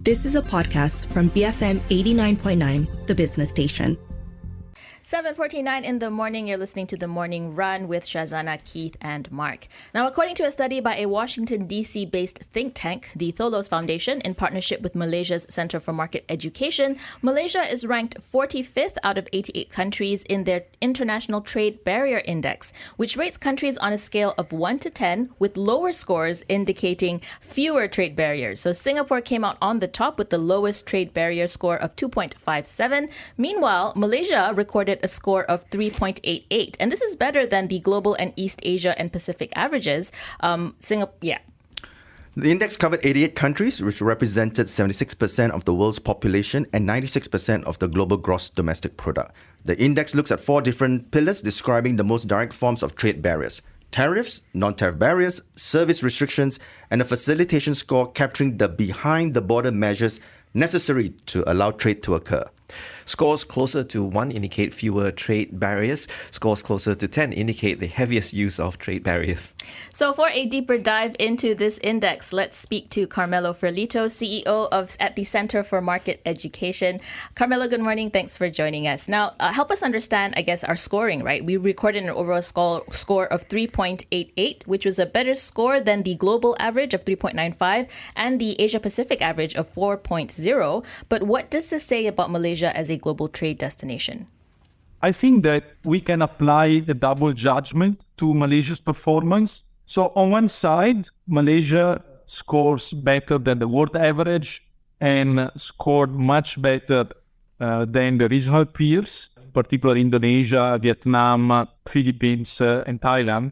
This is a podcast from BFM 89.9, the business station. 7:49 in the morning, you're listening to The Morning Run with Shazana, Keith, and Mark. Now, according to a study by a Washington, D.C.-based think tank, the Tholos Foundation, in partnership with Malaysia's Center for Market Education, Malaysia is ranked 45th out of 88 countries in their International Trade Barrier Index, which rates countries on a scale of 1 to 10, with lower scores indicating fewer trade barriers. So Singapore came out on the top with the lowest trade barrier score of 2.57. Meanwhile, Malaysia recorded a score of 3.88. And this is better than the global and East Asia and Pacific averages. The index covered 88 countries, which represented 76% of the world's population and 96% of the global gross domestic product. The index looks at 4 different pillars describing the most direct forms of trade barriers: tariffs, non-tariff barriers, service restrictions, and a facilitation score capturing the behind-the-border measures necessary to allow trade to occur. Scores closer to 1 indicate fewer trade barriers. Scores closer to 10 indicate the heaviest use of trade barriers. So for a deeper dive into this index, let's speak to Carmelo Ferlito, CEO at the Center for Market Education. Carmelo, good morning. Thanks for joining us. Now, help us understand, I guess, our scoring, right? We recorded an overall score of 3.88, which was a better score than the global average of 3.95 and the Asia-Pacific average of 4.0. But what does this say about Malaysia as a global trade destination? I think that we can apply the double judgment to Malaysia's performance. So on one side, Malaysia scores better than the world average and scored much better than the regional peers, particularly Indonesia, Vietnam, Philippines, and Thailand.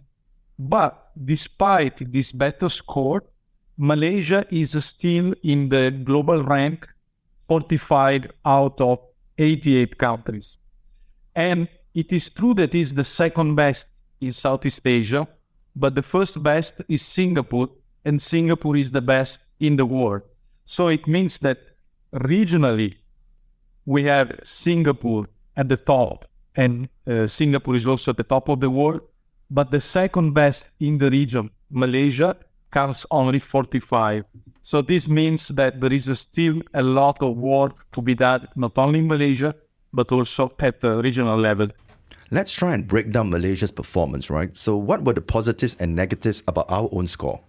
But despite this better score, Malaysia is still in the global rank 45 out of 88 countries. And it is true that it is the second best in Southeast Asia, but the first best is Singapore, and Singapore is the best in the world. So it means that regionally, we have Singapore at the top, and Singapore is also at the top of the world, but the second best in the region, Malaysia, comes only 45. So this means that there is still a lot of work to be done, not only in Malaysia, but also at the regional level. Let's try and break down Malaysia's performance, right? So what were the positives and negatives about our own score?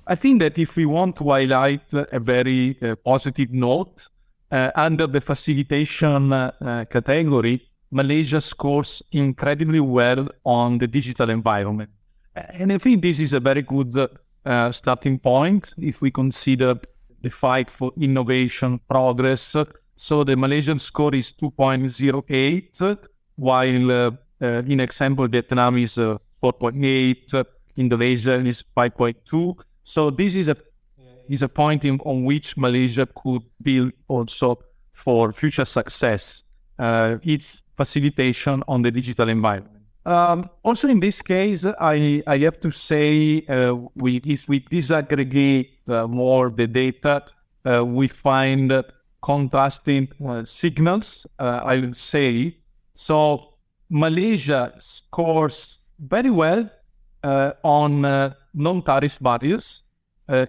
I think that if we want to highlight a very positive note, under the facilitation category, Malaysia scores incredibly well on the digital environment. And I think this is a very good starting point if we consider the fight for innovation progress. So the Malaysian score is 2.08, while in example, Vietnam is 4.8, Indonesia is 5.2. So this is a point on which Malaysia could build also for future success, its facilitation on the digital environment. Also in this case, I have to say, if we disaggregate more the data, we find contrasting signals, I would say. So Malaysia scores very well on non-tariff barriers,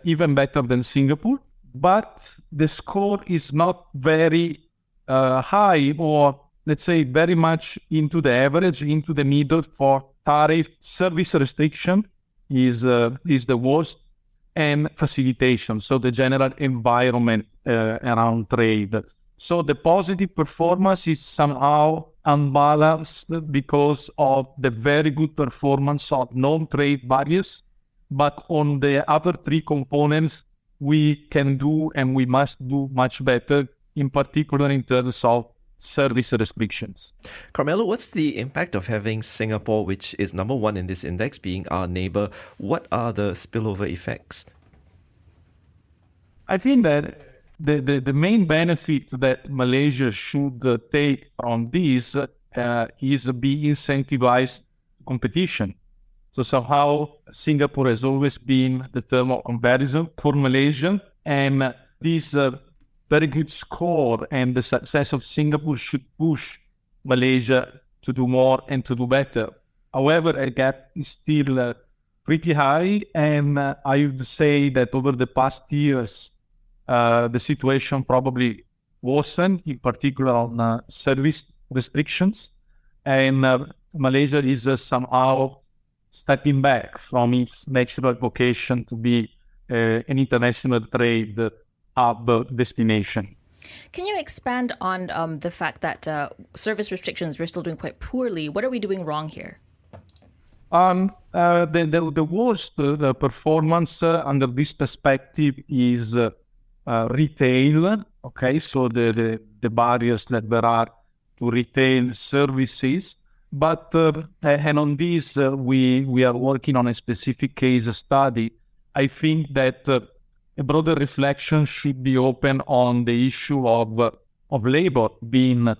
even better than Singapore, but the score is not very high, or let's say very much into the average, into the middle for tariff. Service restriction is the worst, and facilitation, so the general environment around trade. So the positive performance is somehow unbalanced because of the very good performance of non-trade barriers, but on the other 3 components, we can do and we must do much better, in particular in terms of service restrictions. Carmelo, what's the impact of having Singapore, which is number 1 in this index, being our neighbor? What are the spillover effects? I think that the main benefit that Malaysia should take from this is be incentivized competition. So somehow Singapore has always been the term of comparison for Malaysia, and this very good score and the success of Singapore should push Malaysia to do more and to do better. However, a gap is still pretty high, and I would say that over the past years, the situation probably worsened, in particular on service restrictions. And Malaysia is somehow stepping back from its natural vocation to be an international trade hub destination. Can you expand on the fact that service restrictions, we're still doing quite poorly? What are we doing wrong here? The worst performance under this perspective is retail. Okay, so the barriers that there are to retail services. But and on this, we are working on a specific case study. I think that a broader reflection should be open on the issue of labor, being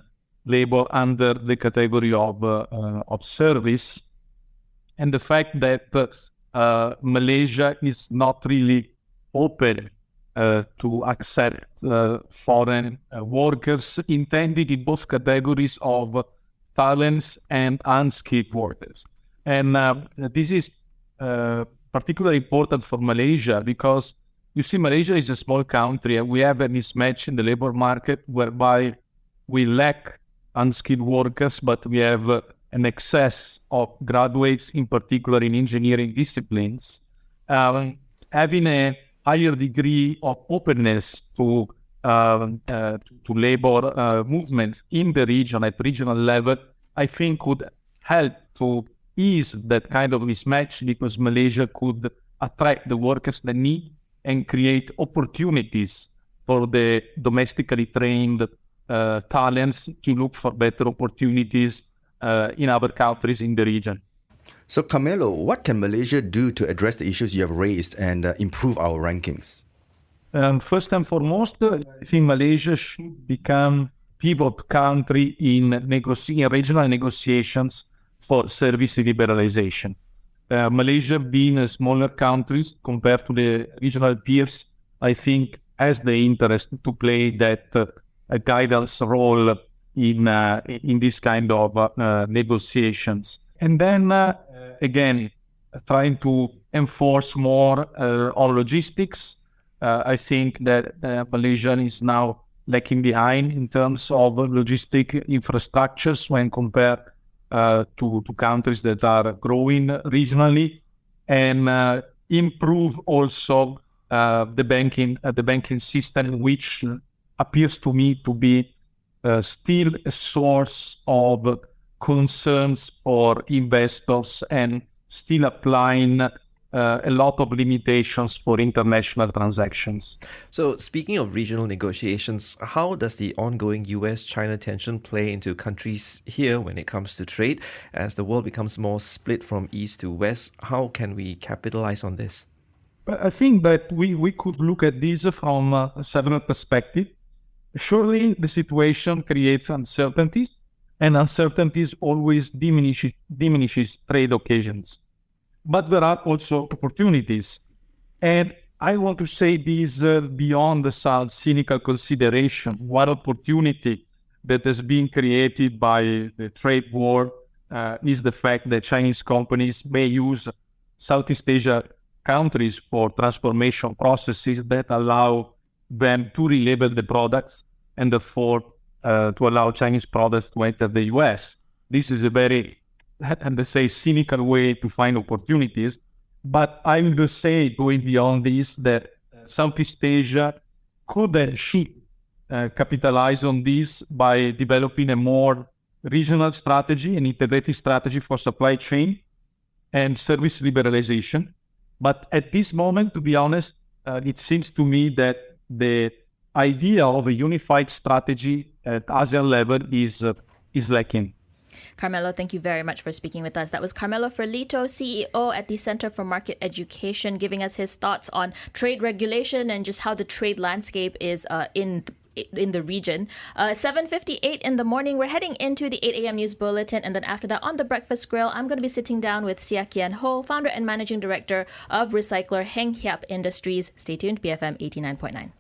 labor under the category of service, and the fact that Malaysia is not really open to accept foreign workers intended in both categories of talents and unskilled workers. And this is particularly important for Malaysia because, you see, Malaysia is a small country and we have a mismatch in the labor market whereby we lack unskilled workers, but we have an excess of graduates, in particular in engineering disciplines. Having a higher degree of openness to labor movements in the region at regional level, I think could help to ease that kind of mismatch, because Malaysia could attract the workers they need and create opportunities for the domestically trained talents to look for better opportunities in other countries in the region. So, Carmelo, what can Malaysia do to address the issues you have raised and improve our rankings? First and foremost, I think Malaysia should become pivot country in regional negotiations for service liberalization. Malaysia, being a smaller country compared to the regional peers, I think has the interest to play that guidance role in this kind of negotiations. And then, again, trying to enforce more on logistics. I think that Malaysia is now lagging behind in terms of logistic infrastructures when compared to countries that are growing regionally, and improve also the banking system, which appears to me to be still a source of concerns for investors and still applying a lot of limitations for international transactions. So, speaking of regional negotiations, how does the ongoing US-China tension play into countries here when it comes to trade? As the world becomes more split from east to west, how can we capitalize on this? I think that we could look at this from several perspectives. Surely the situation creates uncertainties, and uncertainties always diminishes trade occasions. But there are also opportunities. And I want to say this beyond some cynical consideration. One opportunity that has been created by the trade war is the fact that Chinese companies may use Southeast Asia countries for transformation processes that allow them to relabel the products and therefore to allow Chinese products to enter the US. This is a very, let's say, cynical way to find opportunities. But I will say, going beyond this, that Southeast Asia could and should capitalize on this by developing a more regional strategy, an integrated strategy for supply chain and service liberalization. But at this moment, to be honest, it seems to me that the idea of a unified strategy at ASEAN level is lacking. Carmelo, thank you very much for speaking with us. That was Carmelo Ferlito, CEO at the Center for Market Education, giving us his thoughts on trade regulation and just how the trade landscape is in the region. 7:58 in the morning. We're heading into the 8 a.m. news bulletin, and then after that, on the Breakfast Grill, I'm going to be sitting down with Sia Kian Ho, founder and managing director of recycler Heng Hiap Industries. Stay tuned, BFM 89.9.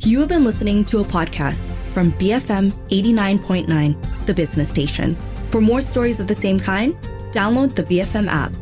You have been listening to a podcast from BFM 89.9, the business station. For more stories of the same kind, download the BFM app.